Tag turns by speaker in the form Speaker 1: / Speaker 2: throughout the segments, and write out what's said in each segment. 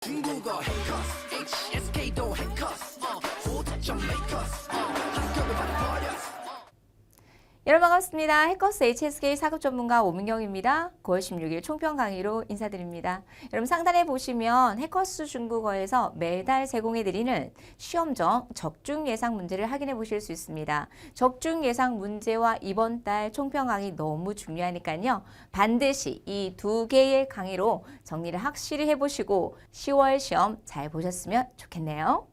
Speaker 1: 중국어 해커스 HSK도 해커스 호득점 메이커스 한국을 바꿔버렸어.
Speaker 2: 여러분 반갑습니다. 해커스 HSK 사급 전문가 오민경입니다. 9월 16일 총평 강의로 인사드립니다. 여러분 상단에 보시면 해커스 중국어에서 매달 제공해드리는 시험정 적중 예상 문제를 확인해 보실 수 있습니다. 적중 예상 문제와 이번 달 총평 강의 너무 중요하니까요. 반드시 이 두 개의 강의로 정리를 확실히 해보시고 10월 시험 잘 보셨으면 좋겠네요.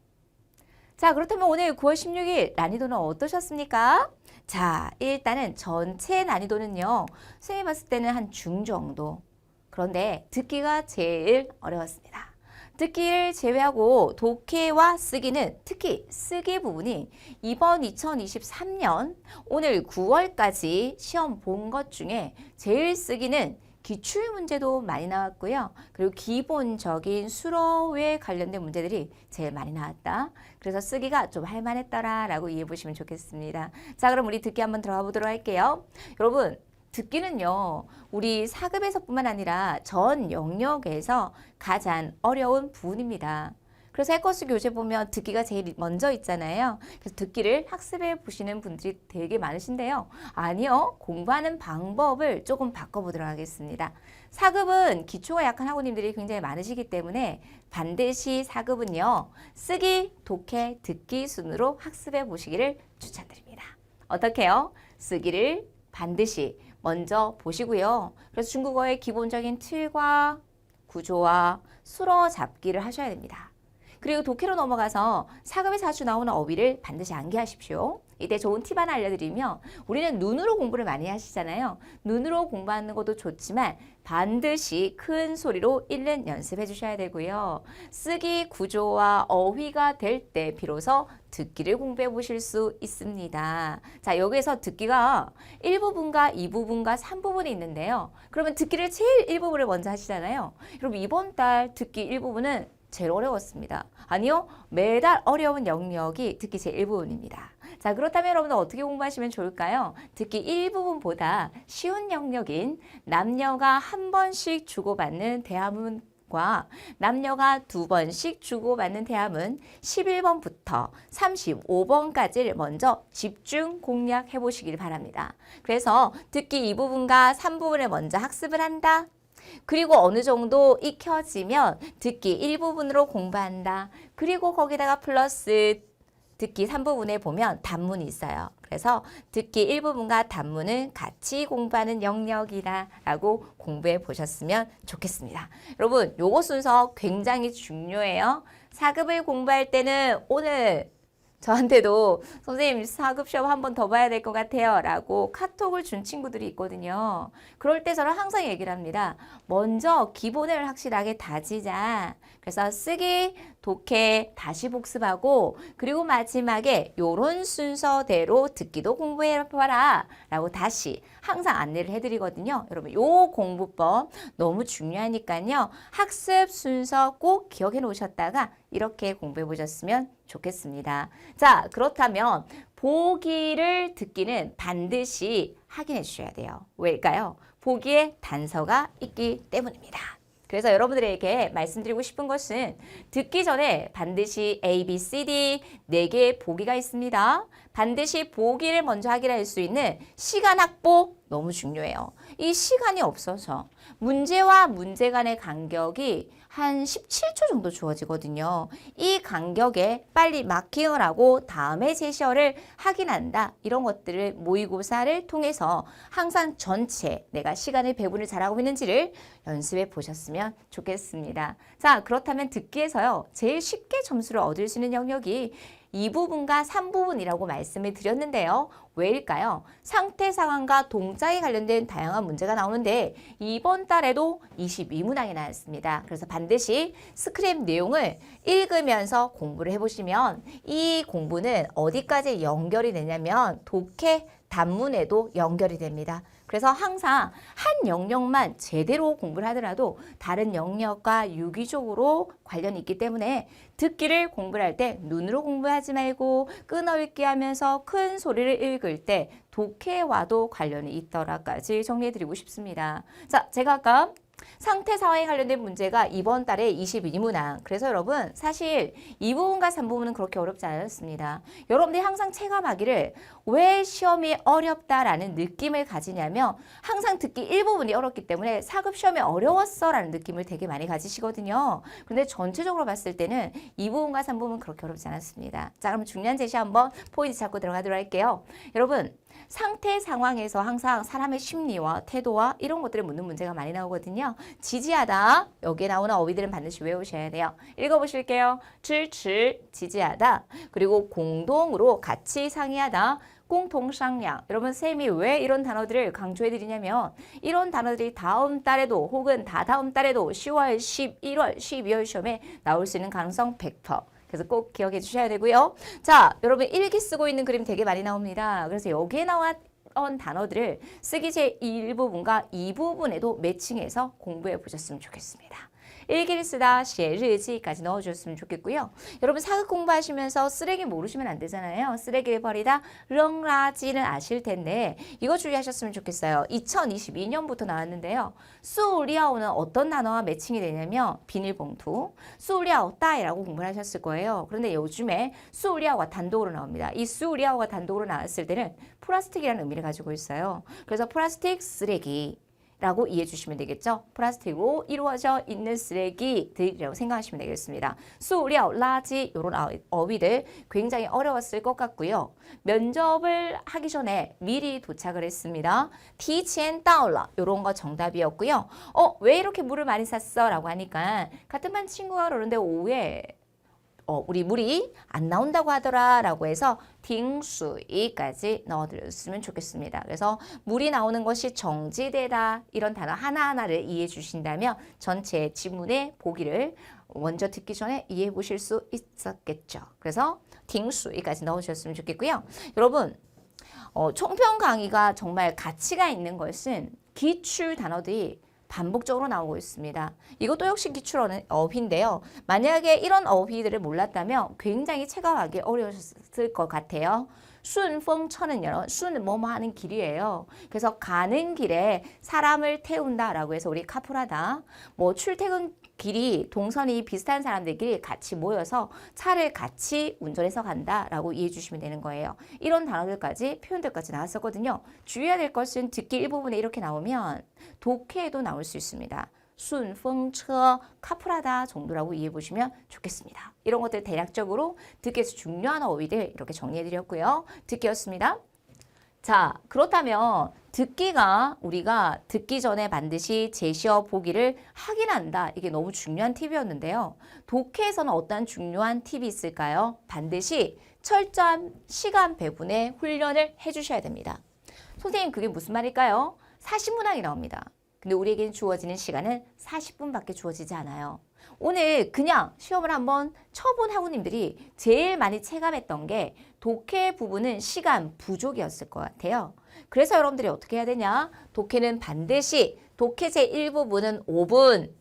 Speaker 2: 자, 그렇다면 오늘 9월 16일 난이도는 어떠셨습니까? 자, 일단은 전체 난이도는요. 선생님이 봤을 때는 한 중 정도. 그런데 듣기가 제일 어려웠습니다. 듣기를 제외하고 독해와 쓰기는 특히 쓰기 부분이 이번 2023년 오늘 9월까지 시험 본 것 중에 제일 쓰기는 기출 문제도 많이 나왔고요. 그리고 기본적인 수로에 관련된 문제들이 제일 많이 나왔다. 그래서 쓰기가 좀 할만했더라라고 이해해 보시면 좋겠습니다. 자, 그럼 우리 듣기 한번 들어가 보도록 할게요. 여러분, 듣기는요. 우리 4급에서뿐만 아니라 전 영역에서 가장 어려운 부분입니다. 그래서 해커스 교재 보면 듣기가 제일 먼저 있잖아요. 그래서 듣기를 학습해 보시는 분들이 되게 많으신데요. 아니요. 공부하는 방법을 조금 바꿔보도록 하겠습니다. 4급은 기초가 약한 학우님들이 굉장히 많으시기 때문에 반드시 4급은요. 쓰기, 독해, 듣기 순으로 학습해 보시기를 추천드립니다. 어떻게요? 쓰기를 반드시 먼저 보시고요. 그래서 중국어의 기본적인 틀과 구조와 수로 잡기를 하셔야 됩니다. 그리고 독해로 넘어가서 4급에서 자주 나오는 어휘를 반드시 암기하십시오. 이때 좋은 팁 하나 알려드리면 우리는 눈으로 공부를 많이 하시잖아요. 눈으로 공부하는 것도 좋지만 반드시 큰 소리로 읽는 연습해 주셔야 되고요. 쓰기 구조와 어휘가 될 때 비로소 듣기를 공부해 보실 수 있습니다. 자, 여기에서 듣기가 1부분과 2부분과 3부분이 있는데요. 그러면 듣기를 제일 1부분을 먼저 하시잖아요. 여러분 이번 달 듣기 1부분은 제일 어려웠습니다. 아니요. 매달 어려운 영역이 듣기 제 1부분입니다. 자, 그렇다면 여러분은 어떻게 공부하시면 좋을까요? 듣기 1부분보다 쉬운 영역인 남녀가 한 번씩 주고받는 대화문과 남녀가 두 번씩 주고받는 대화문 11번부터 35번까지를 먼저 집중 공략해 보시길 바랍니다. 그래서 듣기 2부분과 3부분을 먼저 학습을 한다. 그리고 어느 정도 익혀지면 듣기 1부분으로 공부한다. 그리고 거기다가 플러스 듣기 3부분에 보면 단문이 있어요. 그래서 듣기 1부분과 단문은 같이 공부하는 영역이다 라고 공부해 보셨으면 좋겠습니다. 여러분, 요거 순서 굉장히 중요해요. 4급을 공부할 때는 오늘 저한테도 선생님 4급 시험 한 번 더 봐야 될 것 같아요 라고 카톡을 준 친구들이 있거든요. 그럴 때 저는 항상 얘기를 합니다. 먼저 기본을 확실하게 다지자. 그래서 쓰기, 독해 다시 복습하고 그리고 마지막에 요런 순서대로 듣기도 공부해봐라 라고 다시 항상 안내를 해드리거든요. 여러분 요 공부법 너무 중요하니까요. 학습 순서 꼭 기억해 놓으셨다가 이렇게 공부해 보셨으면 좋겠습니다. 자, 그렇다면 보기를 듣기는 반드시 확인해 주셔야 돼요. 왜일까요? 보기에 단서가 있기 때문입니다. 그래서 여러분들에게 말씀드리고 싶은 것은 듣기 전에 반드시 A, B, C, D 4개의 보기가 있습니다. 반드시 보기를 먼저 확인할 수 있는 시간 확보 너무 중요해요. 이 시간이 없어서 문제와 문제 간의 간격이 한 17초 정도 주어지거든요. 이 간격에 빨리 마킹을 하고 다음에 제시어를 확인한다. 이런 것들을 모의고사를 통해서 항상 전체 내가 시간의 배분을 잘하고 있는지를 연습해 보셨으면 좋겠습니다. 자, 그렇다면 듣기에서요. 제일 쉽게 점수를 얻을 수 있는 영역이 2부분과 3부분이라고 말씀을 드렸는데요. 왜일까요? 상태 상황과 동작에 관련된 다양한 문제가 나오는데 이번 달에도 22문항이 나왔습니다. 그래서 반드시 스크랩 내용을 읽으면서 공부를 해보시면 이 공부는 어디까지 연결이 되냐면 독해 단문에도 연결이 됩니다. 그래서 항상 한 영역만 제대로 공부를 하더라도 다른 영역과 유기적으로 관련이 있기 때문에 듣기를 공부를 할 때 눈으로 공부하지 말고 끊어읽기 하면서 큰 소리를 읽을 때 독해와도 관련이 있더라까지 정리해드리고 싶습니다. 자, 제가 아까 상태 상황에 관련된 문제가 이번 달에 22문항. 그래서 여러분 사실 이 부분과 3부분은 그렇게 어렵지 않았습니다. 여러분들이 항상 체감하기를 왜 시험이 어렵다라는 느낌을 가지냐면 항상 듣기 1부분이 어렵기 때문에 4급 시험이 어려웠어 라는 느낌을 되게 많이 가지시거든요. 근데 전체적으로 봤을 때는 이 부분과 3부분은 그렇게 어렵지 않았습니다. 자, 그럼 중요한 제시 한번 포인트 잡고 들어가도록 할게요. 여러분 상태 상황에서 항상 사람의 심리와 태도와 이런 것들을 묻는 문제가 많이 나오거든요. 지지하다. 여기에 나오는 어휘들은 반드시 외우셔야 돼요. 읽어보실게요. 支持 지지하다. 그리고 공동으로 같이 상의하다. 공통상량. 여러분 쌤이 왜 이런 단어들을 강조해드리냐면 이런 단어들이 다음 달에도 혹은 다다음 달에도 10월, 11월, 12월 시험에 나올 수 있는 가능성 100%. 그래서 꼭 기억해 주셔야 되고요. 자, 여러분 일기 쓰고 있는 그림 되게 많이 나옵니다. 그래서 여기에 나왔던 단어들을 쓰기 제1부분과 2부분에도 매칭해서 공부해 보셨으면 좋겠습니다. 일기를 쓰다, 写日记까지 넣어주셨으면 좋겠고요. 여러분 사극 공부하시면서 쓰레기 모르시면 안 되잖아요. 쓰레기를 버리다, 렁라지는 아실 텐데 이거 주의하셨으면 좋겠어요. 2022년부터 나왔는데요. 수리아오는 어떤 단어와 매칭이 되냐면 비닐봉투, 수리아오 따이라고 공부를 하셨을 거예요. 그런데 요즘에 수리아오가 단독으로 나옵니다. 이 수리아오가 단독으로 나왔을 때는 플라스틱이라는 의미를 가지고 있어요. 그래서 플라스틱 쓰레기 라고 이해해 주시면 되겠죠. 플라스틱으로 이루어져 있는 쓰레기들이라고 생각하시면 되겠습니다. 수料, 라지 이런 어휘들 굉장히 어려웠을 것 같고요. 면접을 하기 전에 미리 도착을 했습니다. 提前到了 이런 거 정답이었고요. 왜 이렇게 물을 많이 샀어? 라고 하니까 같은 반 친구가 그러는데 오후에 우리 물이 안 나온다고 하더라 라고 해서 딩수이까지 넣어드렸으면 좋겠습니다. 그래서 물이 나오는 것이 정지되다 이런 단어 하나하나를 이해해 주신다면 전체 지문의 보기를 먼저 듣기 전에 이해해 보실 수 있었겠죠. 그래서 딩수이까지 넣어주셨으면 좋겠고요. 여러분 총평 강의가 정말 가치가 있는 것은 기출 단어들이 반복적으로 나오고 있습니다. 이것도 역시 기출 어휘인데요. 만약에 이런 어휘들을 몰랐다면 굉장히 체감하기 어려웠을 것 같아요. 순펑천은요. 순은 뭐뭐 하는 길이에요. 그래서 가는 길에 사람을 태운다라고 해서 우리 카풀하다. 뭐 출퇴근 길이 동선이 비슷한 사람들끼리 같이 모여서 차를 같이 운전해서 간다라고 이해해 주시면 되는 거예요. 이런 단어들까지 표현들까지 나왔었거든요. 주의해야 될 것은 듣기 일부분에 이렇게 나오면 독해에도 나올 수 있습니다. 순펑처 카풀하다 정도라고 이해해 보시면 좋겠습니다. 이런 것들 대략적으로 듣기에서 중요한 어휘들 이렇게 정리해 드렸고요. 듣기였습니다. 자, 그렇다면 듣기가 우리가 듣기 전에 반드시 제시어 보기를 확인한다. 이게 너무 중요한 팁이었는데요. 독해에서는 어떤 중요한 팁이 있을까요? 반드시 철저한 시간 배분의 훈련을 해주셔야 됩니다. 선생님 그게 무슨 말일까요? 40문항이 나옵니다. 근데 우리에게는 주어지는 시간은 40분밖에 주어지지 않아요. 오늘 그냥 시험을 한번 쳐본 학우님들이 제일 많이 체감했던 게 독해 부분은 시간 부족이었을 것 같아요. 그래서 여러분들이 어떻게 해야 되냐? 독해는 반드시 독해 제1부분은 5분,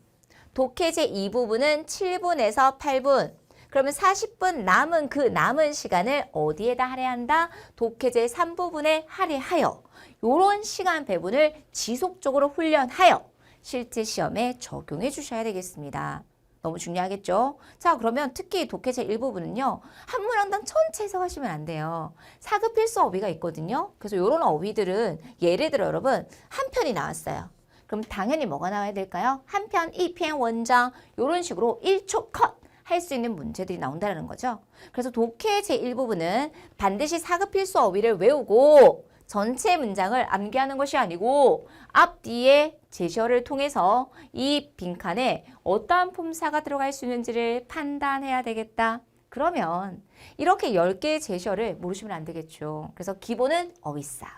Speaker 2: 독해 제2부분은 7분에서 8분, 그러면 40분 남은 그 남은 시간을 어디에다 할애한다? 독해 제3부분에 할애하여 이런 시간 배분을 지속적으로 훈련하여 실제 시험에 적용해 주셔야 되겠습니다. 너무 중요하겠죠? 자, 그러면 특히 독해 제1부분은요. 한 문항당 전체 해석하시면 안 돼요. 4급 필수 어휘가 있거든요. 그래서 이런 어휘들은 예를 들어 여러분 한 편이 나왔어요. 그럼 당연히 뭐가 나와야 될까요? 한 편, 2편, 원장 이런 식으로 1초 컷 할 수 있는 문제들이 나온다는 거죠. 그래서 독해 제1부분은 반드시 4급 필수 어휘를 외우고 전체 문장을 암기하는 것이 아니고 앞뒤에 제시어를 통해서 이 빈칸에 어떠한 품사가 들어갈 수 있는지를 판단해야 되겠다. 그러면 이렇게 10개의 제시어를 모르시면 안 되겠죠. 그래서 기본은 어휘 싸움.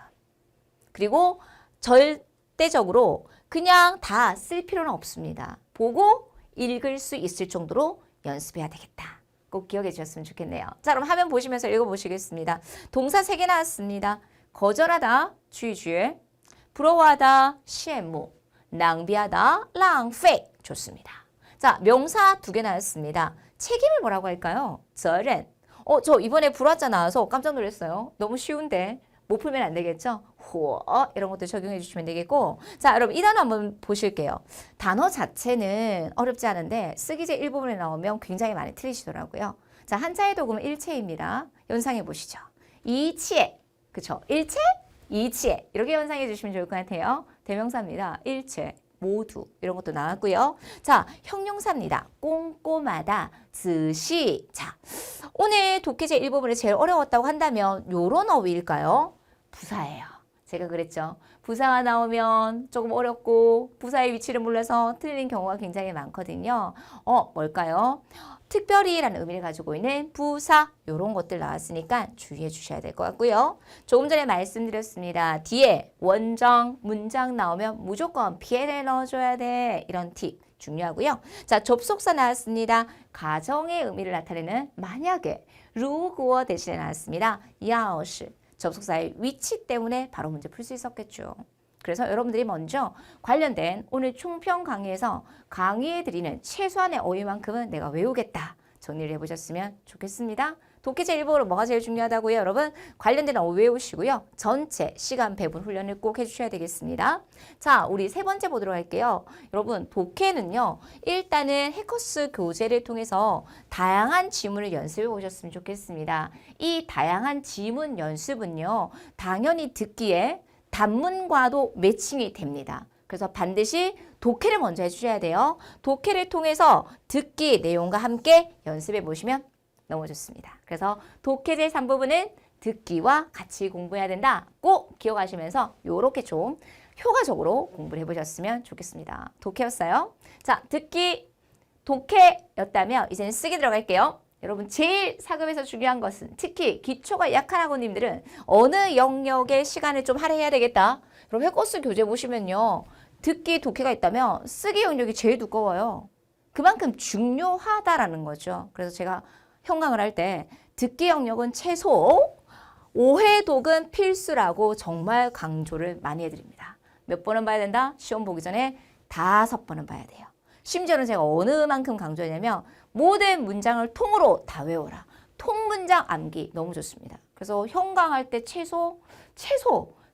Speaker 2: 그리고 절대적으로 그냥 다 쓸 필요는 없습니다. 보고 읽을 수 있을 정도로 연습해야 되겠다. 꼭 기억해 주셨으면 좋겠네요. 자, 그럼 화면 보시면서 읽어보시겠습니다. 동사 3개 나왔습니다. 거절하다, 拒绝, 부러워하다, 羡慕, 낭비하다, 浪费. 좋습니다. 자, 명사 2개 나왔습니다. 책임을 뭐라고 할까요? 责任. 저 이번에 불화자 나와서 깜짝 놀랐어요. 너무 쉬운데. 못 풀면 안 되겠죠? 호 이런 것도 적용해 주시면 되겠고 자 여러분 이 단어 한번 보실게요. 단어 자체는 어렵지 않은데 쓰기제 일부분에 나오면 굉장히 많이 틀리시더라고요. 자 한자의 도금은 일체입니다. 연상해 보시죠. 이치에 그쵸? 일체? 이치에 이렇게 연상해 주시면 좋을 것 같아요. 대명사입니다. 일체 모두 이런 것도 나왔고요. 자 형용사입니다. 꼼꼼하다 즈시 자 오늘 독해제 일부분에 제일 어려웠다고 한다면 요런 어휘일까요? 부사예요. 제가 그랬죠. 부사가 나오면 조금 어렵고 부사의 위치를 몰라서 틀린 경우가 굉장히 많거든요. 뭘까요? 특별히라는 의미를 가지고 있는 부사 이런 것들 나왔으니까 주의해 주셔야 될 것 같고요. 조금 전에 말씀드렸습니다. 뒤에 원정, 문장 나오면 무조건 PL을 넣어줘야 돼. 이런 팁 중요하고요. 자, 접속사 나왔습니다. 가정의 의미를 나타내는 만약에 루구어 대신에 나왔습니다. 야오시 접속사의 위치 때문에 바로 문제 풀 수 있었겠죠. 그래서 여러분들이 먼저 관련된 오늘 총평 강의에서 강의해드리는 최소한의 어휘만큼은 내가 외우겠다. 정리를 해보셨으면 좋겠습니다. 독해제 일부로 뭐가 제일 중요하다고요? 여러분 관련된 어휘 외우시고요. 전체 시간 배분 훈련을 꼭 해주셔야 되겠습니다. 자, 우리 세 번째 보도록 할게요. 여러분 독해는요. 일단은 해커스 교재를 통해서 다양한 지문을 연습해 보셨으면 좋겠습니다. 이 다양한 지문 연습은요. 당연히 듣기에 단문과도 매칭이 됩니다. 그래서 반드시 독해를 먼저 해주셔야 돼요. 독해를 통해서 듣기 내용과 함께 연습해 보시면 너무 좋습니다. 그래서 독해제 3부분은 듣기와 같이 공부해야 된다. 꼭 기억하시면서 이렇게 좀 효과적으로 공부를 해보셨으면 좋겠습니다. 독해였어요. 자, 듣기 독해였다면 이제는 쓰기 들어갈게요. 여러분 제일 사급에서 중요한 것은 특히 기초가 약한 학우님들은 어느 영역의 시간을 좀 할애해야 되겠다. 그럼 해커스 교재 보시면요. 듣기 독해가 있다면 쓰기 영역이 제일 두꺼워요. 그만큼 중요하다라는 거죠. 그래서 제가 형광을 할 때 듣기 영역은 최소 5회 독은 필수라고 정말 강조를 많이 해드립니다. 몇 번은 봐야 된다? 시험 보기 전에 5번은 봐야 돼요. 심지어는 제가 어느 만큼 강조하냐면 모든 문장을 통으로 다 외워라. 통문장 암기 너무 좋습니다. 그래서 형광할 때 최소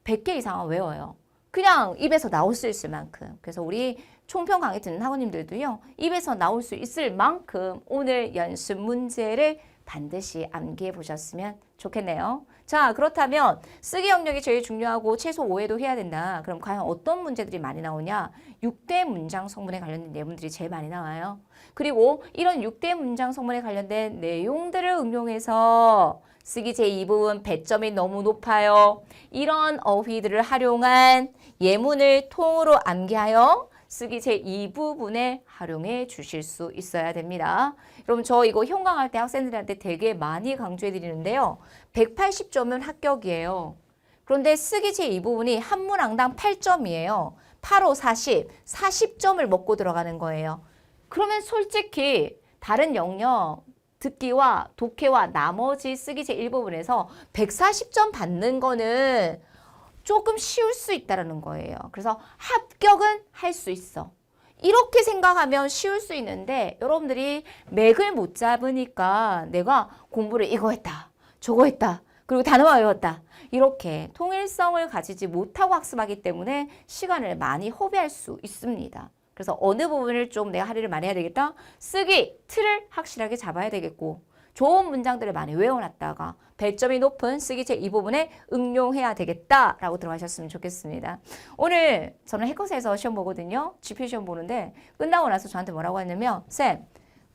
Speaker 2: 100개 이상은 외워요. 그냥 입에서 나올 수 있을 만큼. 그래서 우리 총평 강의 듣는 학우님들도요. 입에서 나올 수 있을 만큼 오늘 연습 문제를 반드시 암기해 보셨으면 좋겠네요. 자, 그렇다면 쓰기 영역이 제일 중요하고 최소 5회도 해야 된다. 그럼 과연 어떤 문제들이 많이 나오냐? 6대 문장 성문에 관련된 내용들이 제일 많이 나와요. 그리고 이런 6대 문장 성문에 관련된 내용들을 응용해서 쓰기 제2부분 배점이 너무 높아요. 이런 어휘들을 활용한 예문을 통으로 암기하여 쓰기 제2부분에 활용해 주실 수 있어야 됩니다. 여러분 저 이거 형광할 때 학생들한테 되게 많이 강조해 드리는데요. 180점은 합격이에요. 그런데 쓰기 제2부분이 한 문항당 8점이에요. 8, 5, 40, 40점을 먹고 들어가는 거예요. 그러면 솔직히 다른 영역 듣기와 독해와 나머지 쓰기 제1부분에서 140점 받는 거는 조금 쉬울 수 있다는 거예요. 그래서 합격은 할 수 있어. 이렇게 생각하면 쉬울 수 있는데 여러분들이 맥을 못 잡으니까 내가 공부를 이거 했다, 저거 했다, 그리고 단어만 외웠다. 이렇게 통일성을 가지지 못하고 학습하기 때문에 시간을 많이 허비할 수 있습니다. 그래서 어느 부분을 좀 내가 할애를 많이 해야 되겠다? 쓰기, 틀을 확실하게 잡아야 되겠고 좋은 문장들을 많이 외워놨다가 배점이 높은 쓰기 제2부분에 응용해야 되겠다라고 들어가셨으면 좋겠습니다. 오늘 저는 해커스에서 시험 보거든요. GP 시험 보는데 끝나고 나서 저한테 뭐라고 했냐면 쌤,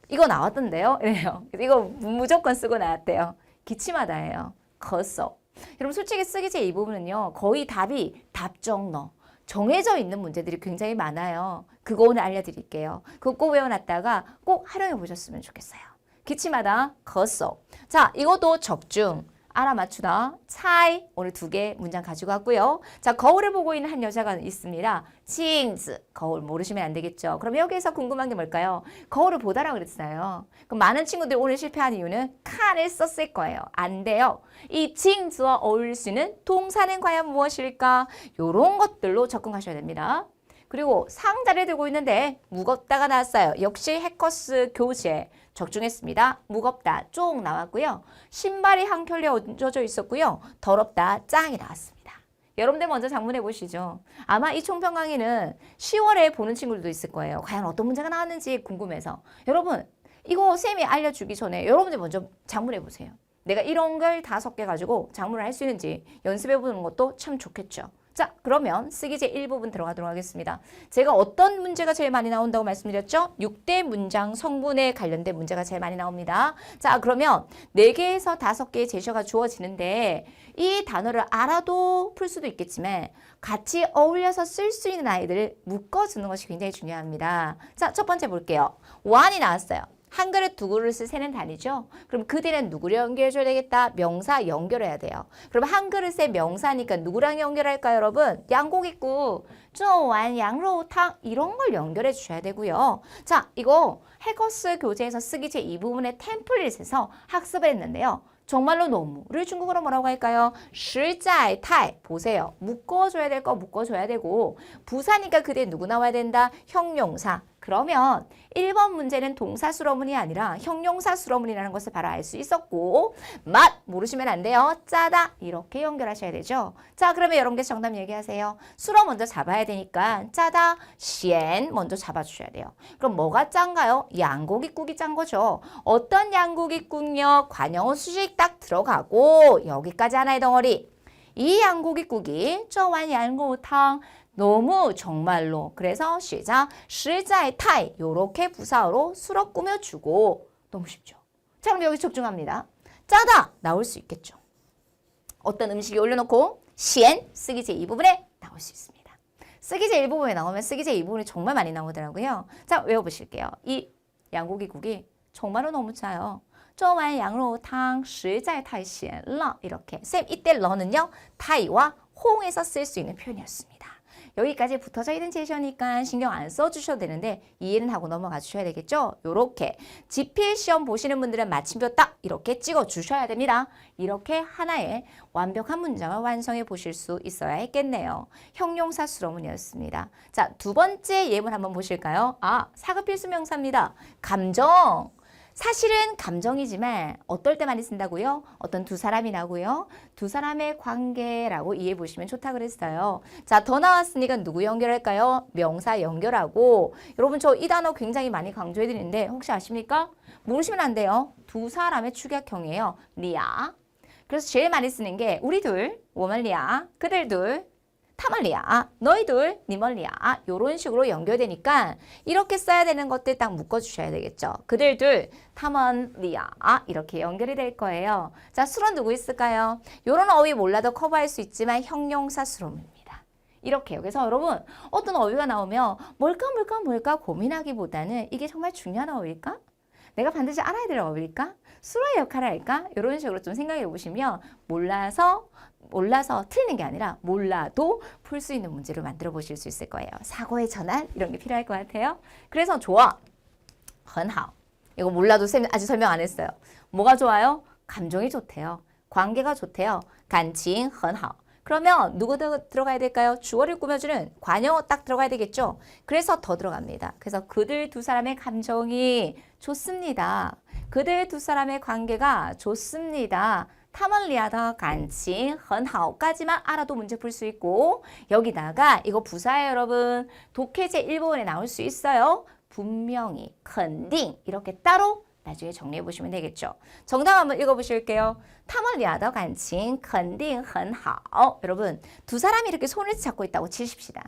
Speaker 2: 이거 나왔던데요? 이래요. 이거 무조건 쓰고 나왔대요. 기침하다예요. 컸어. 여러분 솔직히 쓰기 제2부분은요. 거의 답이 답정너. 정해져 있는 문제들이 굉장히 많아요. 그거 오늘 알려드릴게요. 그거 꼭 외워놨다가 꼭 활용해 보셨으면 좋겠어요. 기침하다, 컸어. 자, 이것도 적중, 알아맞추다, 차이 오늘 2개 문장 가지고 왔고요. 자, 거울을 보고 있는 한 여자가 있습니다. 칭즈, 거울 모르시면 안 되겠죠. 그럼 여기에서 궁금한 게 뭘까요? 거울을 보다라고 그랬어요. 그럼 많은 친구들이 오늘 실패한 이유는 칸을 썼을 거예요. 안 돼요. 이 칭즈와 어울릴 수 있는 동사는 과연 무엇일까? 이런 것들로 접근하셔야 됩니다. 그리고 상자를 들고 있는데 무겁다가 나왔어요. 역시 해커스 교재. 적중했습니다. 무겁다, 쫑 나왔고요. 신발이 한 켤레 얹어져 있었고요. 더럽다, 짱이 나왔습니다. 여러분들 먼저 작문해 보시죠. 아마 이 총평 강의는 10월에 보는 친구들도 있을 거예요. 과연 어떤 문제가 나왔는지 궁금해서. 여러분, 이거 쌤이 알려주기 전에 여러분들 먼저 작문해 보세요. 내가 이런 걸 5개 가지고 작문을 할 수 있는지 연습해 보는 것도 참 좋겠죠. 자, 그러면 쓰기제 1부분 들어가도록 하겠습니다. 제가 어떤 문제가 제일 많이 나온다고 말씀드렸죠? 6대 문장 성분에 관련된 문제가 제일 많이 나옵니다. 자, 그러면 4개에서 5개의 제시어가 주어지는데 이 단어를 알아도 풀 수도 있겠지만 같이 어울려서 쓸 수 있는 아이들을 묶어주는 것이 굉장히 중요합니다. 자, 첫 번째 볼게요. 완이 나왔어요. 한 그릇 두 그릇을 세는 단위죠. 그럼 그 뒤는 누구를 연결해줘야 되겠다? 명사 연결해야 돼요. 그럼 한 그릇의 명사니까 누구랑 연결할까요, 여러분? 양고기국, 做完羊肉汤 이런 걸 연결해 주셔야 되고요. 자, 이거 해커스 교재에서 쓰기제 이 부분의 템플릿에서 학습을 했는데요. 정말로 너무를 중국어로 뭐라고 할까요? 实在态. 보세요. 묶어줘야 될 거 묶어줘야 되고 부사니까 그 뒤에 누구 나와야 된다? 형용사. 그러면 1번 문제는 동사수로문이 아니라 형용사수로문이라는 것을 바로 알 수 있었고 맛 모르시면 안 돼요. 짜다 이렇게 연결하셔야 되죠. 자, 그러면 여러분께 정답 얘기하세요. 수로 먼저 잡아야 되니까 짜다, 咸 먼저 잡아주셔야 돼요. 그럼 뭐가 짠가요? 양고기국이 짠 거죠. 어떤 양고기국요? 관형어 수식 딱 들어가고 여기까지 하나의 덩어리. 이 양고기국이 做完羊肉汤 너무 정말로 그래서 시작 实在态 요렇게 부사어로 수로 꾸며주고 너무 쉽죠. 자, 그럼 여기 적중합니다. 짜다 나올 수 있겠죠. 어떤 음식이 올려놓고 咸 쓰기제 2부분에 나올 수 있습니다. 쓰기제 1부분에 나오면 쓰기제 2부분이 정말 많이 나오더라고요. 자, 외워보실게요. 이 양고기국이 정말로 너무 짜요. 做完羊肉汤实在太咸了 이렇게 쌤 이때 러는요 타이와 호응해서 쓸 수 있는 표현이었습니다. 여기까지 붙어져 있는 제시어니까 신경 안 써주셔도 되는데 이해는 하고 넘어가 주셔야 되겠죠? 요렇게 지필시험 보시는 분들은 마침표 딱 이렇게 찍어 주셔야 됩니다. 이렇게 하나의 완벽한 문장을 완성해 보실 수 있어야 했겠네요. 형용사 수로문이었습니다. 자, 두 번째 예문 한번 보실까요? 아, 사급 필수 명사입니다. 감정. 사실은 감정이지만 어떨 때 많이 쓴다고요? 어떤 두 사람이라고요? 두 사람의 관계라고 이해해 보시면 좋다 그랬어요. 자, 더 나왔으니까 누구 연결할까요? 명사 연결하고 여러분 저 이 단어 굉장히 많이 강조해 드리는데 혹시 아십니까? 모르시면 안 돼요. 두 사람의 축약형이에요. 리아. 그래서 제일 많이 쓰는 게 우리 둘, 我们俩, 그들 둘, 他们俩, 너희 둘, 你们俩 이런 식으로 연결되니까 이렇게 써야 되는 것들 딱 묶어주셔야 되겠죠. 그들 둘, 他们俩 이렇게 연결이 될 거예요. 자, 수로 누구 있을까요? 이런 어휘 몰라도 커버할 수 있지만 형용사 수로입니다. 이렇게요. 그래서 여러분 어떤 어휘가 나오면 뭘까 고민하기보다는 이게 정말 중요한 어휘일까? 내가 반드시 알아야 될 어휘일까? 수로의 역할을 할까? 이런 식으로 좀 생각해 보시면 몰라서 틀리는 게 아니라 몰라도 풀 수 있는 문제를 만들어 보실 수 있을 거예요. 사고의 전환 이런 게 필요할 것 같아요. 그래서 좋아. 很好. 이거 몰라도 쌤 아직 설명 안 했어요. 뭐가 좋아요? 감정이 좋대요. 관계가 좋대요. 感情很好. 그러면 누구 들어가야 될까요? 주어를 꾸며주는 관형어 딱 들어가야 되겠죠? 그래서 더 들어갑니다. 그래서 그들 두 사람의 감정이 좋습니다. 그들 두 사람의 관계가 좋습니다. 他们俩的感情很好까지만 알아도 문제 풀 수 있고 여기다가 이거 부사예요, 여러분. 독해제 1부분에 나올 수 있어요. 분명히, 肯定 이렇게 따로 나중에 정리해 보시면 되겠죠. 정답 한번 읽어보실게요. 他们俩的感情肯定很好. 여러분, 두 사람이 이렇게 손을 잡고 있다고 치십시다.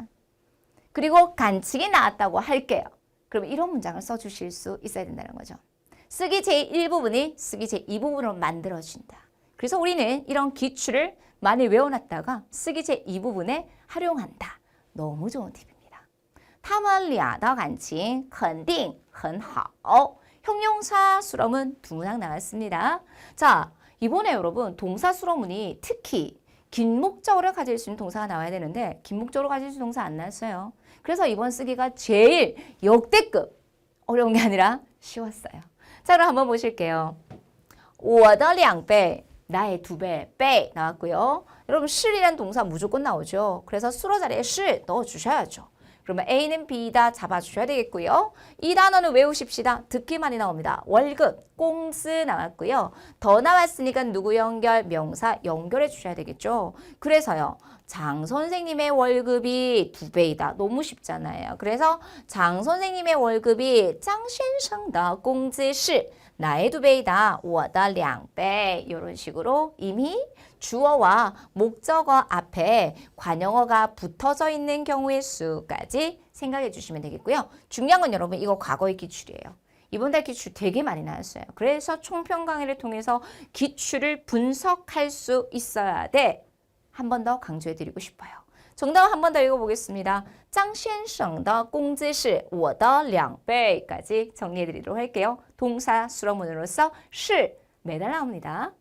Speaker 2: 그리고 간칭이 나왔다고 할게요. 그럼 이런 문장을 써주실 수 있어야 된다는 거죠. 쓰기 제1부분이 쓰기 제2부분으로 만들어진다. 그래서 우리는 이런 기출을 많이 외워놨다가 쓰기 제2부분에 활용한다. 너무 좋은 팁입니다. 他们俩的感情肯定很好. 형용사 수로문 두 문항 나왔습니다. 자, 이번에 여러분 동사 수로문이 특히 긴 목적어를 가질 수 있는 동사가 나와야 되는데 긴 목적어로 가질 수 있는 동사 안 나왔어요. 그래서 이번 쓰기가 제일 역대급 어려운 게 아니라 쉬웠어요. 자, 그럼 한번 보실게요. 我的2倍 나의 2배, 倍 나왔고요. 여러분, 실이라는 동사 무조건 나오죠. 그래서 수로 자리에 실 넣어주셔야죠. 그러면 A는 B다 잡아주셔야 되겠고요. 이 단어는 외우십시다. 듣기 많이 나옵니다. 월급, 꽁스 나왔고요. 더 나왔으니까 누구 연결? 명사 연결해 주셔야 되겠죠. 그래서요. 장 선생님의 월급이 2배이다. 너무 쉽잖아요. 그래서 장 선생님의 월급이 장先生的工资是 나의 2배이다. 我的2倍. 이런 식으로 이미 주어와 목적어 앞에 관용어가 붙어져 있는 경우의 수까지 생각해 주시면 되겠고요. 중요한 건 여러분 이거 과거의 기출이에요. 이번 달 기출 되게 많이 나왔어요. 그래서 총평 강의를 통해서 기출을 분석할 수 있어야 돼. 한 번 더 강조해 드리고 싶어요. 정답 한 번 더 읽어보겠습니다. 张先生的工资是我的2倍까지 정리해 드리도록 할게요. 동사 수로문으로서 是 매달 나옵니다.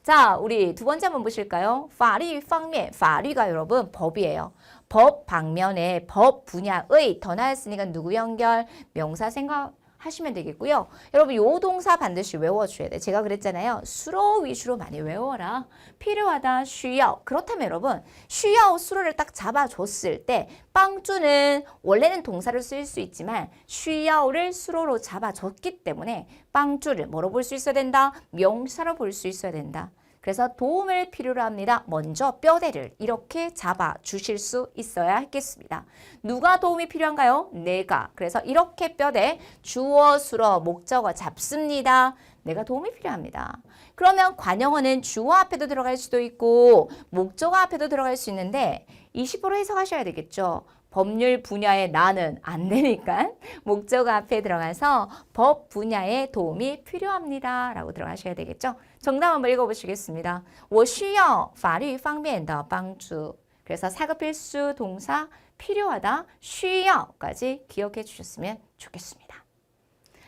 Speaker 2: 자, 우리 두 번째 한번 보실까요? 法律方面, 法律가 여러분 법이에요. 법 방면에 법 분야의 더 나왔으니까 누구 연결? 명사 생각하시면 되겠고요. 여러분 요 동사 반드시 외워줘야 돼. 제가 그랬잖아요. 수로 위주로 많이 외워라. 필요하다, 需要. 그렇다면 여러분 需要 수로를 딱 잡아줬을 때 빵주는 원래는 동사를 쓸 수 있지만 需要를 수로로 잡아줬기 때문에 빵주를 뭐로 볼 수 있어야 된다? 명사로 볼 수 있어야 된다. 그래서 도움을 필요로 합니다. 먼저 뼈대를 이렇게 잡아주실 수 있어야 하겠습니다. 누가 도움이 필요한가요? 내가. 그래서 이렇게 뼈대 주어, 수어, 목적어 잡습니다. 내가 도움이 필요합니다. 그러면 관용어는 주어 앞에도 들어갈 수도 있고 목적어 앞에도 들어갈 수 있는데 20% 해석하셔야 되겠죠. 법률 분야에 나는 안 되니까 목적어 앞에 들어가서 법 분야에 도움이 필요합니다. 라고 들어가셔야 되겠죠. 정답 한번 읽어보시겠습니다. 我需要法律方面的帮助. 그래서 사급 필수 동사 필요하다, 需要까지 기억해 주셨으면 좋겠습니다.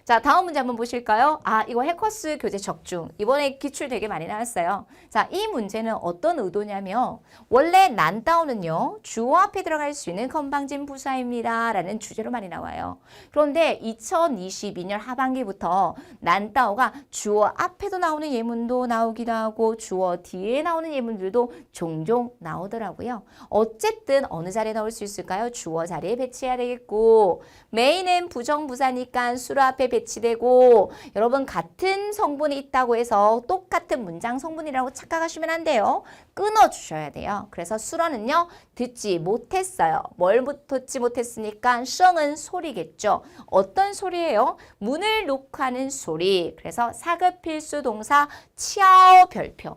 Speaker 2: 자, 다음 문제 한번 보실까요? 아, 이거 해커스 교재 적중. 이번에 기출 되게 많이 나왔어요. 자, 이 문제는 어떤 의도냐면 원래 난다오는요. 주어 앞에 들어갈 수 있는 건방진 부사입니다. 라는 주제로 많이 나와요. 그런데 2022년 하반기부터 난다오가 주어 앞에도 나오는 예문도 나오기도 하고 주어 뒤에 나오는 예문들도 종종 나오더라고요. 어쨌든 어느 자리에 넣을 수 있을까요? 주어 자리에 배치해야 되겠고 메인은 부정부사니까 수로 앞에 배치되고 여러분 같은 성분이 있다고 해서 똑같은 문장 성분이라고 착각하시면 안 돼요. 끊어주셔야 돼요. 그래서 수로는요. 듣지 못했어요. 뭘 듣지 못했으니까 성은 소리겠죠. 어떤 소리예요? 문을 놓고 하는 소리. 그래서 사급 필수 동사 치아오 별표.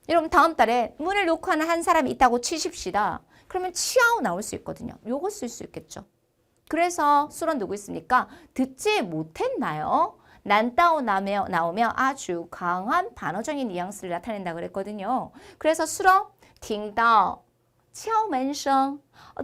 Speaker 2: 여러분 다음 달에 문을 놓고 하는 한 사람이 있다고 치십시다. 그러면 치아오 나올 수 있거든요. 요거 쓸 수 있겠죠. 그래서 수론 누구 있습니까? 듣지 못했나요? 난따오 나오면 아주 강한 반어적인 뉘앙스를 나타낸다 그랬거든요. 그래서 수론 팅다오, 敲门声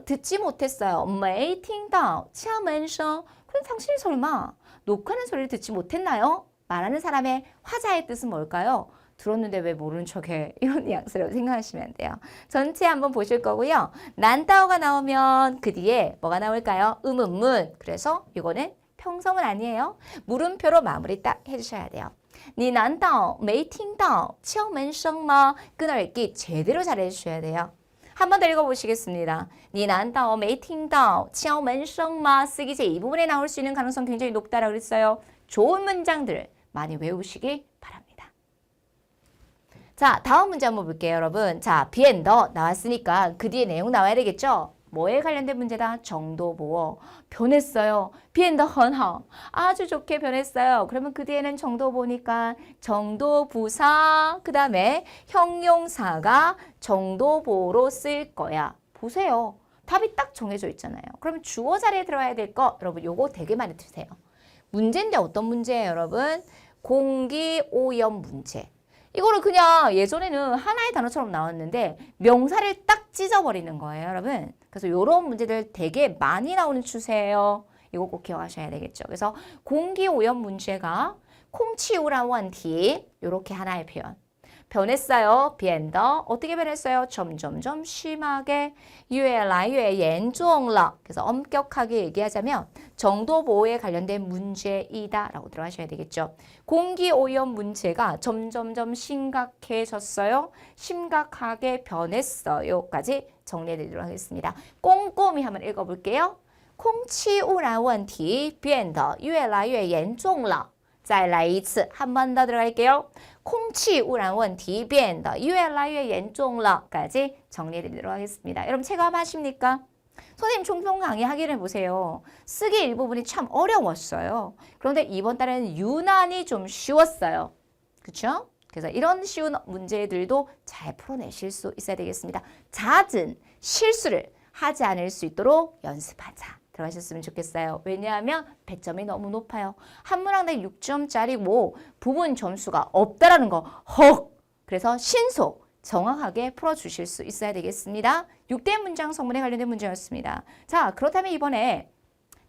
Speaker 2: 듣지 못했어요. 没听到, 敲门声 그럼 당신이 설마 녹화하는 소리를 듣지 못했나요? 말하는 사람의 화자의 뜻은 뭘까요? 들었는데 왜 모르는 척해? 이런 뉘앙스라고 생각하시면 돼요. 전체 한번 보실 거고요. 난다오가 나오면 그 뒤에 뭐가 나올까요? 음음문. 그래서 이거는 평성은 아니에요. 물음표로 마무리 딱 해주셔야 돼요. 你难道没听到敲门声吗? 끊어읽기 제대로 잘해주셔야 돼요. 한 번 더 읽어보시겠습니다. 你难道没听到敲门声吗? 쓰기 제 이 부분에 나올 수 있는 가능성 굉장히 높다라고 그랬어요. 좋은 문장들을 많이 외우시기 바랍니다. 자, 다음 문제 한번 볼게요, 여러분. 자, 비엔더 나왔으니까 그 뒤에 내용 나와야 되겠죠? 뭐에 관련된 문제다? 정도보어. 변했어요. 비엔더 헌허. 아주 좋게 변했어요. 그러면 그 뒤에는 정도보니까 정도부사, 그 다음에 형용사가 정도보어로 쓸 거야. 보세요. 답이 딱 정해져 있잖아요. 그러면 주어 자리에 들어가야 될 거, 여러분 요거 되게 많이 드세요. 문제인데 어떤 문제예요, 여러분? 공기오염 문제. 이거를 그냥 예전에는 하나의 단어처럼 나왔는데 명사를 딱 찢어버리는 거예요, 여러분. 그래서 이런 문제들 되게 많이 나오는 추세예요. 이거 꼭 기억하셔야 되겠죠. 그래서 공기오염 문제가 콩치우라 원티 이렇게 하나의 표현. 변했어요. 变得 어떻게 변했어요? 점점점 심하게 越来越严重了. 그래서 엄격하게 얘기하자면 정도 보호에 관련된 문제이다라고 들어가셔야 되겠죠. 공기 오염 문제가 점점점 심각해졌어요. 심각하게 변했어요까지 정리해드리도록 하겠습니다. 꼼꼼히 한번 읽어볼게요. 空气污染问题变得越来越严重了. 再来一次, 한 번 더 들어갈게요. 空气污染问题变得越来越严重了. 까지 정리해드리도록 하겠습니다. 여러분 체감하십니까? 선생님 총평 강의 확인해 보세요. 쓰기 일부분이 참 어려웠어요. 그런데 이번 달에는 유난히 좀 쉬웠어요. 그렇죠? 그래서 이런 쉬운 문제들도 잘 풀어내실 수 있어야 되겠습니다. 잦은 실수를 하지 않을 수 있도록 연습하자. 들어가셨으면 좋겠어요. 왜냐하면 배점이 너무 높아요. 한 문항당 6점짜리고 부분 점수가 없다라는 거 헉! 그래서 신속 정확하게 풀어주실 수 있어야 되겠습니다. 6대 문장 성문에 관련된 문제였습니다. 자, 그렇다면 이번에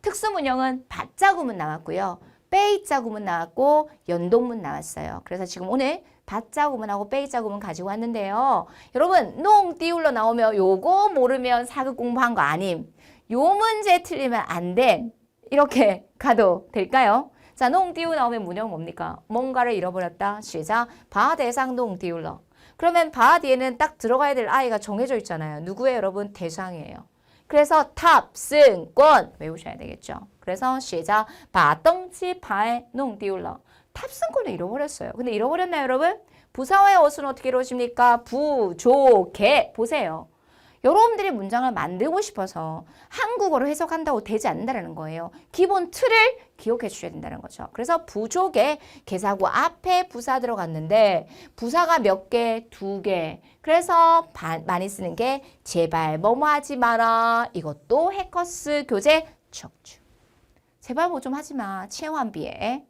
Speaker 2: 특수문형은 밭자구문 나왔고요. 빼이자구문 나왔고 연동문 나왔어요. 그래서 지금 오늘 밭자구문하고 빼이자구문 가지고 왔는데요. 여러분 농 띄울러 나오면 요거 모르면 사극 공부한 거 아님. 요 문제 틀리면 안 돼. 이렇게 가도 될까요? 자, 농 띄우 나오면 문형 뭡니까? 뭔가를 잃어버렸다. 시작. 바 대상 농 띄울러. 그러면 바 뒤에는 딱 들어가야 될 아이가 정해져 있잖아요. 누구예요, 여러분? 대상이에요. 그래서 탑승권 외우셔야 되겠죠. 그래서 시작. 바 덩치 바에 농 띄울러. 탑승권을 잃어버렸어요. 근데 잃어버렸나요, 여러분? 부사와의 어순 어떻게 이루어집니까? 부족해. 보세요. 여러분들이 문장을 만들고 싶어서 한국어로 해석한다고 되지 않는다는 거예요. 기본 틀을 기억해 주셔야 된다는 거죠. 그래서 부족에 개사구 앞에 부사 들어갔는데 부사가 몇 개? 2개. 그래서 많이 쓰는 게 제발 뭐뭐 하지 마라. 이것도 해커스 교재 척추. 제발 뭐 좀 하지 마. 체완비에.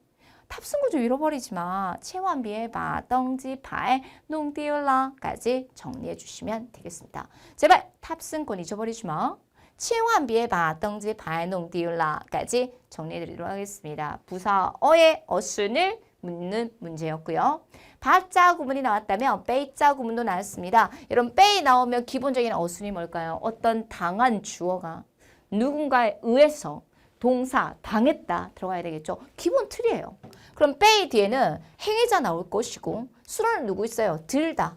Speaker 2: 탑승구 좀 잃어버리지 마. 체완비에 바, 덩지, 발, 농띄울라까지 정리해 주시면 되겠습니다. 제발 탑승권 잊어버리지 마. 체완비에 바, 덩지, 발, 농띄울라까지 정리해 드리도록 하겠습니다. 부사어의 어순을 묻는 문제였고요. 바자 구문이 나왔다면 빼자 구문도 나왔습니다. 여러분 빼 나오면 기본적인 어순이 뭘까요? 어떤 당한 주어가 누군가에 의해서 동사, 당했다 들어가야 되겠죠. 기본 틀이에요. 그럼 빼 뒤에는 행위자 나올 것이고 수로는 누구 있어요? 들다.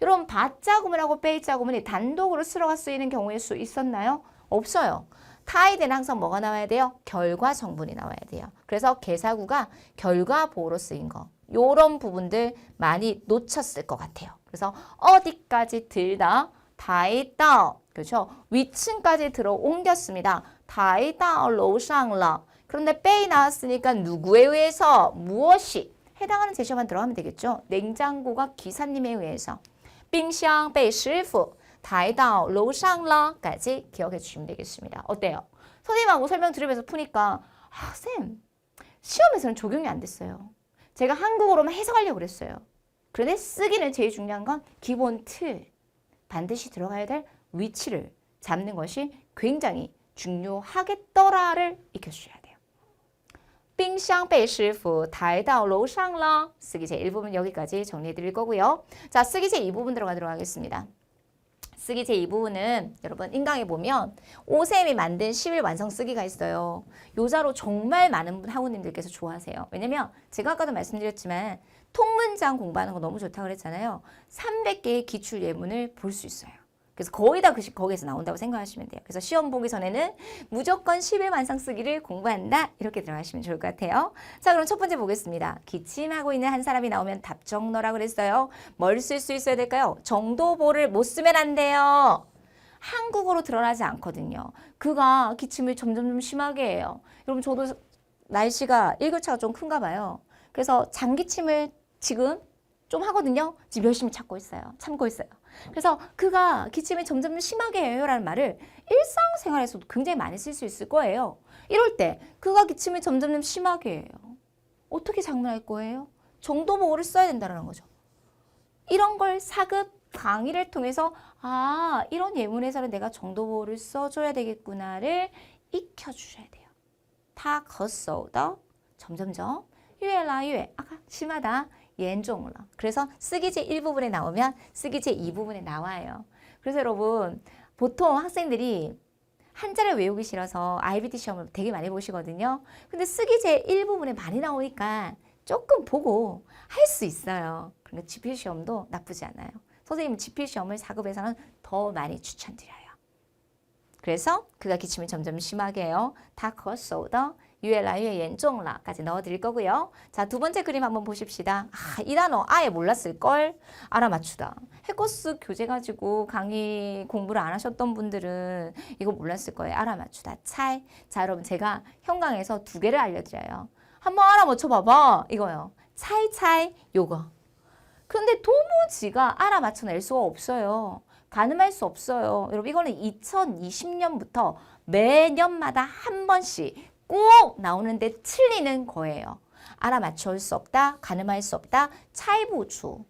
Speaker 2: 여러분 바자 구문하고 빼자 구문이 단독으로 수로가 쓰이는 경우일 수 있었나요? 없어요. 타이드는 항상 뭐가 나와야 돼요? 결과 정분이 나와야 돼요. 그래서 개사구가 결과 보호로 쓰인 거. 요런 부분들 많이 놓쳤을 것 같아요. 그래서 어디까지 들다, 다이다, 그렇죠? 위층까지 들어 옮겼습니다. 다이다 로상라. 그런데 빼이 나왔으니까 누구에 의해서 무엇이 해당하는 제시어만 들어가면 되겠죠. 냉장고가 기사님에 의해서 冰箱被师傅抬到楼上了까지 기억해 주시면 되겠습니다. 어때요? 선생님하고 설명 들으면서 푸니까 쌤 시험에서는 적용이 안 됐어요. 제가 한국어로만 해석하려고 그랬어요. 그런데 쓰기는 제일 중요한 건 기본 틀, 반드시 들어가야 될 위치를 잡는 것이 굉장히 중요하겠더라를 익혀주셔야 돼요. 冰箱被师傅抬到楼上了. 쓰기 제1부분 여기까지 정리해 드릴 거고요. 자, 쓰기 제2부분 들어가도록 하겠습니다. 쓰기 제2부분은 여러분 인강에 보면 오쌤이 만든 10일 완성 쓰기가 있어요. 요자로 정말 많은 학우님들께서 좋아하세요. 왜냐면 제가 아까도 말씀드렸지만 통문장 공부하는 거 너무 좋다고 그랬잖아요. 300개의 기출 예문을 볼 수 있어요. 그래서 거의 다 거기에서 나온다고 생각하시면 돼요. 그래서 시험 보기 전에는 무조건 10일 완성 쓰기를 공부한다. 이렇게 들어가시면 좋을 것 같아요. 자, 그럼 첫 번째 보겠습니다. 기침하고 있는 한 사람이 나오면 답정너라 그랬어요. 뭘 쓸 수 있어야 될까요? 정도보를 못 쓰면 안 돼요. 한국어로 드러나지 않거든요. 그가 기침을 점점 심하게 해요. 여러분 저도 날씨가 일교차가 좀 큰가 봐요. 그래서 장기침을 지금 좀 하거든요. 지금 열심히 참고 있어요. 그래서 그가 기침이 점점 심하게 해요 라는 말을 일상생활에서도 굉장히 많이 쓸 수 있을 거예요. 이럴 때 그가 기침이 점점 심하게 해요. 어떻게 장문할 거예요? 정도보호를 써야 된다는 거죠. 이런 걸 사급 강의를 통해서 이런 예문에서는 내가 정도보호를 써줘야 되겠구나를 익혀주셔야 돼요. 다 걷어오더 점점점 越来越 아까 심하다 严重了. 그래서 쓰기제 1부분에 나오면 쓰기제 2부분에 나와요. 그래서 여러분 보통 학생들이 한자를 외우기 싫어서 IBT 시험을 되게 많이 보시거든요. 근데 쓰기제 1부분에 많이 나오니까 조금 보고 할 수 있어요. 그러니까 지필 시험도 나쁘지 않아요. 선생님 지필 시험을 4급에서는 더 많이 추천드려요. 그래서 그가 기침이 점점 심하게 해요. 다 걷소더 유엘라유의 연종라까지 넣어드릴 거고요. 자, 두 번째 그림 한번 보십시다. 이 단어 아예 몰랐을걸? 알아맞추다. 해커스 교재 가지고 강의 공부를 안 하셨던 분들은 이거 몰랐을 거예요. 알아맞추다. 찰. 자, 여러분 제가 현강에서 두 개를 알려드려요. 한번 알아맞혀 봐봐. 이거요. 찰찰 요거. 그런데 도무지가 알아맞혀낼 수가 없어요. 가늠할 수 없어요. 여러분 이거는 2020년부터 매년마다 한 번씩 꼭 나오는데 틀리는 거예요. 알아맞힐 수 없다, 가늠할 수 없다, 차이부주.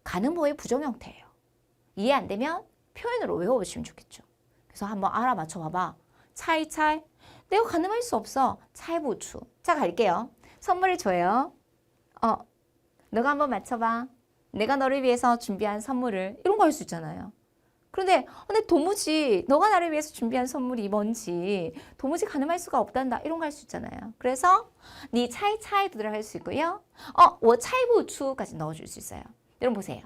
Speaker 2: 가늠보의 부정 형태예요. 이해 안 되면 표현으로 외워보시면 좋겠죠. 그래서 한번 알아맞혀 봐봐. 차이차이. 내가 가늠할 수 없어. 차이부주. 자, 갈게요. 선물을 줘요. 너가 한번 맞춰봐. 내가 너를 위해서 준비한 선물을. 이런 거 할 수 있잖아요. 그런데 도무지 너가 나를 위해서 준비한 선물이 뭔지 도무지 가늠할 수가 없단다. 이런 거 할 수 있잖아요. 그래서 니 차이차이도 들어갈 수 있고요. 워 차이부추까지 넣어줄 수 있어요. 여러분 보세요.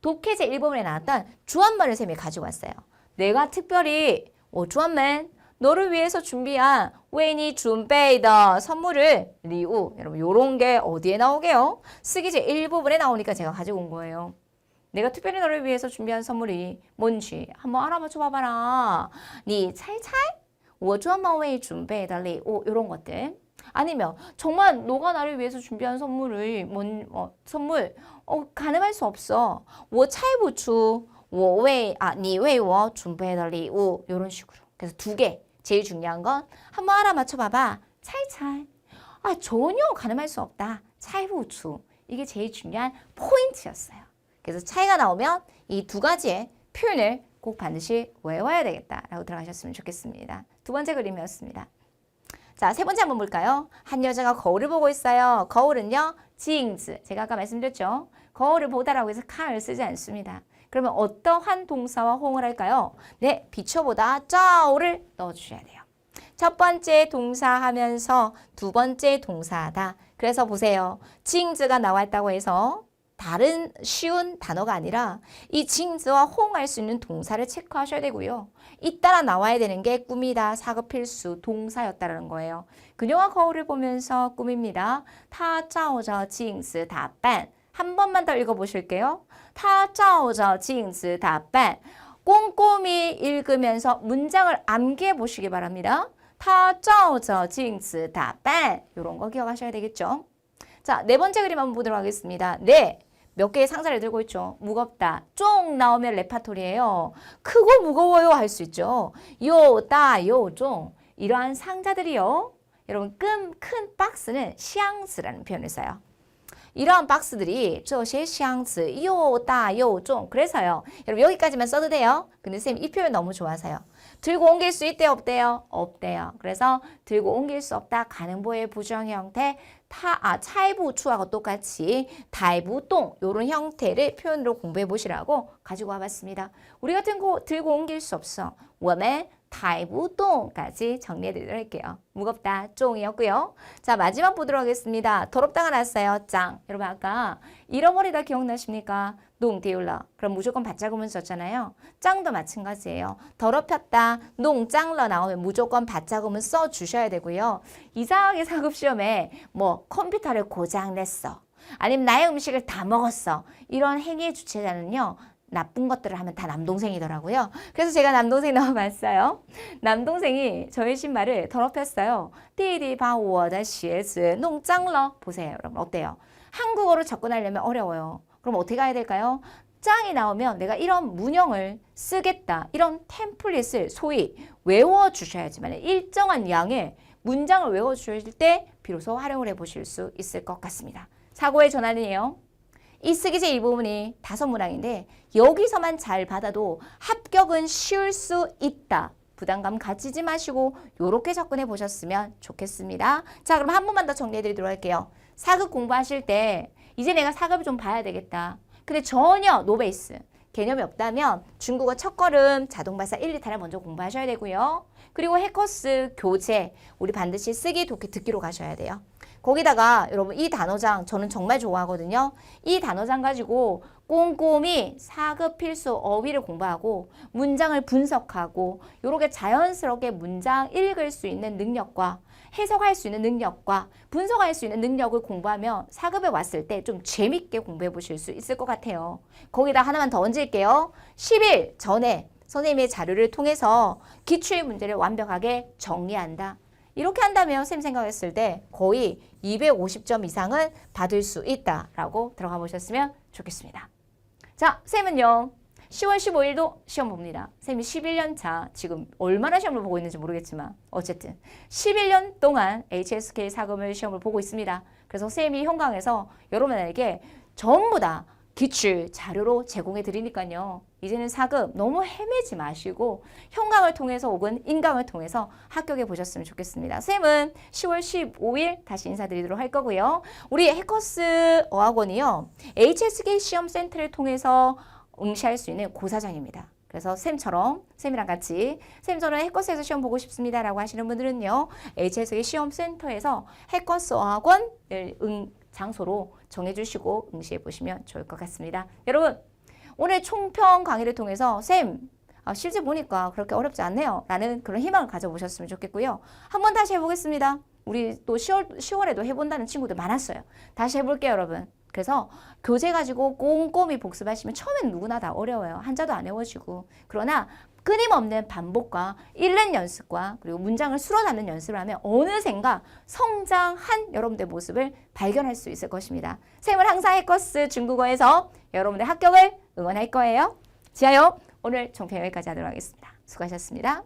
Speaker 2: 독해제 1번에 나왔던 주한말을 쌤이 가지고 왔어요. 내가 특별히 주한말 너를 위해서 준비한 웨니 준베이더 선물을 리우. 여러분 요런 게 어디에 나오게요? 쓰기제 1부분에 나오니까 제가 가지고 온 거예요. 내가 특별히 너를 위해서 준비한 선물이 뭔지 한번 알아맞혀 봐봐라. 니 찰찰? 我专门为准备的礼物 이런 것들. 아니면 정말 너가 나를 위해서 준비한 선물을 선물 가늠할 수 없어. 我猜不出你为我准备的礼物 이런 식으로. 그래서 두 개. 제일 중요한 건 한번 알아맞혀 봐봐. 찰찰. 전혀 가늠할 수 없다. 猜不出. 이게 제일 중요한 포인트였어요. 그래서 차이가 나오면 이 두 가지의 표현을 꼭 반드시 외워야 되겠다라고 들어가셨으면 좋겠습니다. 두 번째 그림이었습니다. 자, 세 번째 한번 볼까요? 한 여자가 거울을 보고 있어요. 거울은요, 징즈. 제가 아까 말씀드렸죠. 거울을 보다라고 해서 칼을 쓰지 않습니다. 그러면 어떠한 동사와 호응을 할까요? 네, 비춰보다 짜오를 넣어주셔야 돼요. 첫 번째 동사 하면서 두 번째 동사다. 그래서 보세요. 징즈가 나왔다고 해서 다른 쉬운 단어가 아니라 이 징즈와 호응할 수 있는 동사를 체크하셔야 되고요. 잇따라 나와야 되는 게 꾸미다, 4급 필수 동사였다는 거예요. 그녀가 거울을 보면서 꾸밉니다. 她照着镜子打扮. 한 번만 더 읽어보실게요. 她照着镜子打扮. 꼼꼼히 읽으면서 문장을 암기해 보시기 바랍니다. 她照着镜子打扮. 이런 거 기억하셔야 되겠죠. 자, 네 번째 그림 한번 보도록 하겠습니다. 네, 몇 개의 상자를 들고 있죠. 무겁다. 쫑 나오면 레파토리예요. 크고 무거워요 할 수 있죠. 요, 따, 요, 쫑. 이러한 상자들이요. 여러분, 큰 박스는 샹스라는 표현을 써요. 이러한 박스들이 这些箱子又大又重. 그래서요. 여러분 여기까지만 써도 돼요. 근데 쌤 이 표현 너무 좋아서요. 들고 옮길 수 있대요, 없대요? 없대요. 그래서 들고 옮길 수 없다. 가능보의 부정 형태 차이부추하고 똑같이 다이부동 이런 형태를 표현으로 공부해 보시라고 가지고 와봤습니다. 우리 같은 거 들고 옮길 수 없어. 我们 다이부동까지 정리해드리도록 할게요. 무겁다, 쫑이었고요. 자, 마지막 보도록 하겠습니다. 더럽다가 났어요, 짱. 여러분 아까 잃어버리다 기억나십니까? 농디울러. 그럼 무조건 받자구문 썼잖아요. 짱도 마찬가지예요. 더럽혔다, 농짱러 나오면 무조건 받자구문 써주셔야 되고요. 이상하게 4급 시험에 컴퓨터를 고장냈어. 아니면 나의 음식을 다 먹었어. 이런 행위의 주체자는요. 나쁜 것들을 하면 다 남동생이더라고요. 그래서 제가 남동생 넣어봤어요. 남동생이 저의 신발을 더럽혔어요. 弟弟把我的鞋子弄脏了. 보세요, 여러분 어때요? 한국어로 접근하려면 어려워요. 그럼 어떻게 해야 될까요? 짱이 나오면 내가 이런 문형을 쓰겠다. 이런 템플릿을 소위 외워주셔야지만 일정한 양의 문장을 외워주실 때 비로소 활용을 해보실 수 있을 것 같습니다. 사고의 전환이에요. 이 쓰기제 일부분이 5문항인데 여기서만 잘 받아도 합격은 쉬울 수 있다. 부담감 가지지 마시고 이렇게 접근해 보셨으면 좋겠습니다. 자, 그럼 한 번만 더 정리해 드리도록 할게요. 4급 공부하실 때 이제 내가 사급을 좀 봐야 되겠다. 근데 전혀 노베이스 개념이 없다면 중국어 첫걸음 자동발사 1, 2타를 먼저 공부하셔야 되고요. 그리고 해커스 교재 우리 반드시 쓰기, 독해, 듣기로 가셔야 돼요. 거기다가 여러분 이 단어장 저는 정말 좋아하거든요. 이 단어장 가지고 꼼꼼히 4급 필수 어휘를 공부하고 문장을 분석하고 요렇게 자연스럽게 문장 읽을 수 있는 능력과 해석할 수 있는 능력과 분석할 수 있는 능력을 공부하면 4급에 왔을 때 좀 재밌게 공부해 보실 수 있을 것 같아요. 거기다 하나만 더 얹을게요. 10일 전에 선생님의 자료를 통해서 기출 문제를 완벽하게 정리한다. 이렇게 한다면 쌤 생각했을 때 거의 250점 이상은 받을 수 있다라고 들어가 보셨으면 좋겠습니다. 자, 쌤은요. 10월 15일도 시험 봅니다. 쌤이 11년 차 지금 얼마나 시험을 보고 있는지 모르겠지만 어쨌든 11년 동안 HSK 4급을 시험을 보고 있습니다. 그래서 쌤이 현강에서 여러분에게 전부 다 기출 자료로 제공해 드리니까요. 이제는 4급 너무 헤매지 마시고 현강을 통해서 혹은 인강을 통해서 합격해 보셨으면 좋겠습니다. 쌤은 10월 15일 다시 인사드리도록 할 거고요. 우리 해커스 어학원이요. HSK 시험센터를 통해서 응시할 수 있는 고사장입니다. 그래서 쌤처럼 쌤이랑 같이 쌤 저는 해커스에서 시험 보고 싶습니다 라고 하시는 분들은요. HSK 시험센터에서 해커스 어학원을 장소로 정해주시고 응시해 보시면 좋을 것 같습니다. 여러분 오늘 총평 강의를 통해서 쌤 실제 보니까 그렇게 어렵지 않네요 라는 그런 희망을 가져보셨으면 좋겠고요. 한번 다시 해보겠습니다. 우리 또 10월에도 해본다는 친구들 많았어요. 다시 해볼게요 여러분. 그래서 교재 가지고 꼼꼼히 복습하시면 처음에는 누구나 다 어려워요. 한자도 안 외워지고. 그러나 끊임없는 반복과 읽는 연습과 그리고 문장을 쓸어담는 연습을 하면 어느샌가 성장한 여러분들의 모습을 발견할 수 있을 것입니다. 쌤은 항상 해커스 중국어에서 여러분의 합격을 응원할 거예요. 지하요. 오늘 종편 여기까지 하도록 하겠습니다. 수고하셨습니다.